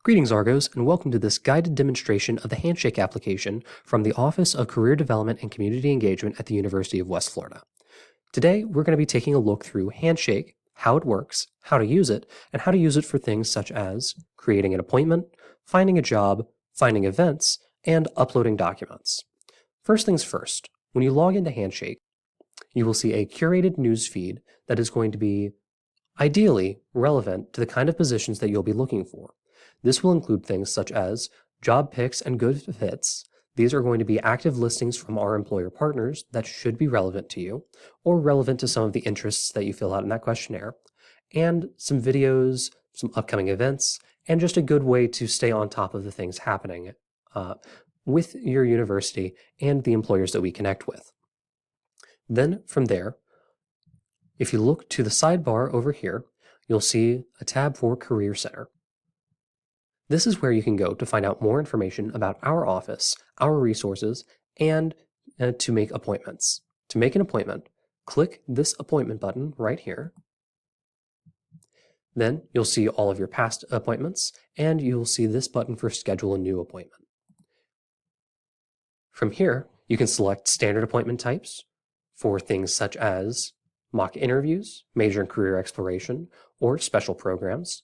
Greetings, Argos, and welcome to this guided demonstration of the Handshake application from the Office of Career Development and Community Engagement at the University of West Florida. Today, we're going to be taking a look through Handshake, how it works, how to use it, and how to use it for things such as creating an appointment, finding a job, finding events, and uploading documents. First things first, when you log into Handshake, you will see a curated news feed that is going to be ideally relevant to the kind of positions that you'll be looking for. This will include things such as job picks and good fits. These are going to be active listings from our employer partners that should be relevant to you or relevant to some of the interests that you fill out in that questionnaire, and some videos, some upcoming events, and just a good way to stay on top of the things happening with your university and the employers that we connect with. Then from there, if you look to the sidebar over here, you'll see a tab for Career Center. This is where you can go to find out more information about our office, our resources, and to make appointments. To make an appointment, click this appointment button right here. Then you'll see all of your past appointments, and you'll see this button for Schedule a New Appointment. From here, you can select standard appointment types for things such as mock interviews, major and career exploration, or special programs,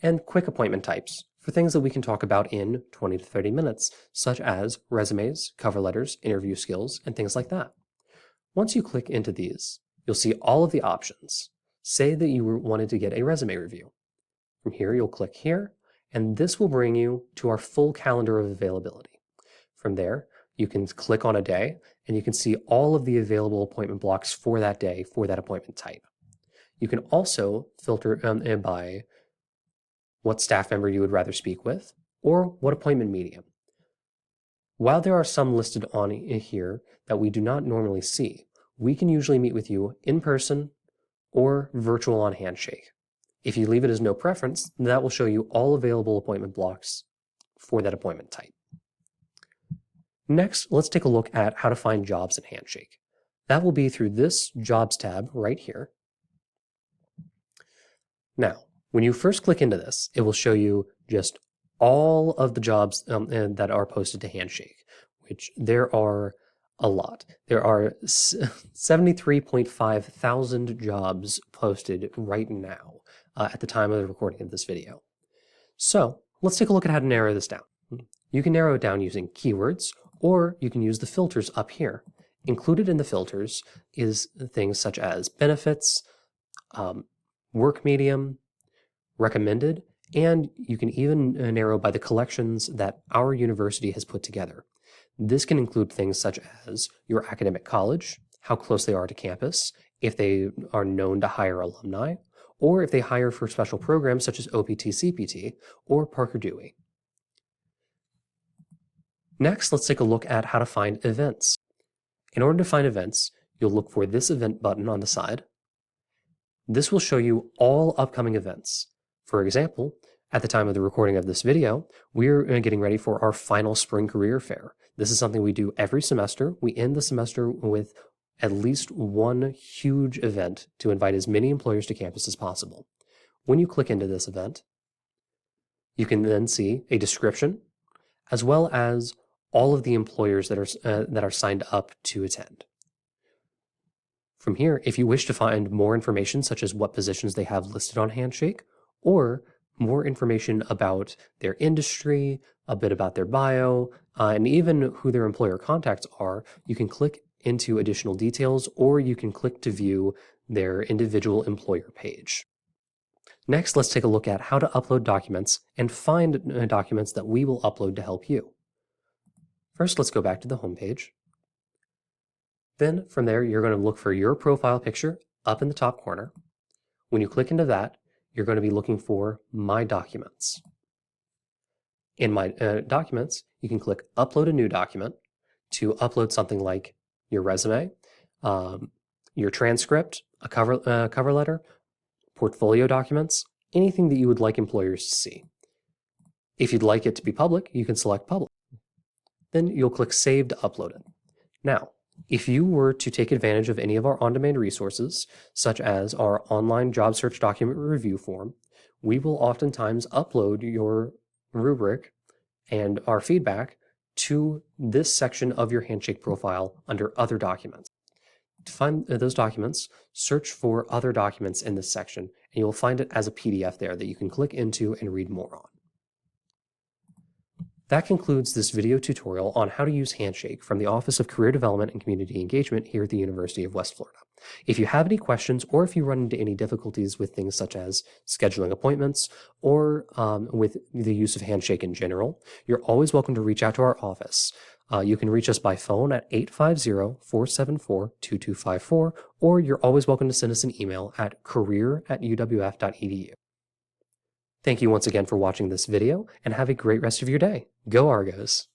and quick appointment types for things that we can talk about in 20 to 30 minutes, such as resumes, cover letters, interview skills, and things like that. Once you click into these, you'll see all of the options. Say that you wanted to get a resume review. From here, you'll click here, and this will bring you to our full calendar of availability. From there, you can click on a day, and you can see all of the available appointment blocks for that day for that appointment type. You can also filter by what staff member you would rather speak with, or what appointment medium. While there are some listed on here that we do not normally see, we can usually meet with you in person or virtual on Handshake. If you leave it as no preference, that will show you all available appointment blocks for that appointment type. Next, let's take a look at how to find jobs in Handshake. That will be through this Jobs tab right here. Now, when you first click into this, it will show you just all of the jobs that are posted to Handshake, which there are a lot. There are 73.5 thousand jobs posted right now at the time of the recording of this video. So let's take a look at how to narrow this down. You can narrow it down using keywords, or you can use the filters up here. Included in the filters is things such as benefits, work medium, recommended, and you can even narrow by the collections that our university has put together. This can include things such as your academic college, how close they are to campus, if they are known to hire alumni, or if they hire for special programs such as OPT, CPT, or Parker Dewey. Next, let's take a look at how to find events. In order to find events, you'll look for this event button on the side. This will show you all upcoming events. For example, at the time of the recording of this video, we're getting ready for our final spring career fair. This is something we do every semester. We end the semester with at least one huge event to invite as many employers to campus as possible. When you click into this event, you can then see a description, as well as all of the employers that are signed up to attend. From here, if you wish to find more information, such as what positions they have listed on Handshake, or more information about their industry, a bit about their bio, and even who their employer contacts are, you can click into additional details, or you can click to view their individual employer page. Next, let's take a look at how to upload documents and find documents that we will upload to help you. First, let's go back to the home page. Then from there, you're going to look for your profile picture up in the top corner. When you click into that, you're going to be looking for My Documents. In My Documents, you can click Upload a New Document to upload something like your resume, your transcript, a cover letter, portfolio documents, anything that you would like employers to see. If you'd like it to be public, you can select Public. Then you'll click Save to upload it. Now, if you were to take advantage of any of our on-demand resources, such as our online job search document review form, we will oftentimes upload your rubric and our feedback to this section of your Handshake profile under Other Documents. To find those documents, search for Other Documents in this section, and you'll find it as a PDF there that you can click into and read more on. That concludes this video tutorial on how to use Handshake from the Office of Career Development and Community Engagement here at the University of West Florida. If you have any questions or if you run into any difficulties with things such as scheduling appointments or with the use of Handshake in general, you're always welcome to reach out to our office. You can reach us by phone at 850-474-2254, or you're always welcome to send us an email at career@uwf.edu. Thank you once again for watching this video, and have a great rest of your day. Go Argos!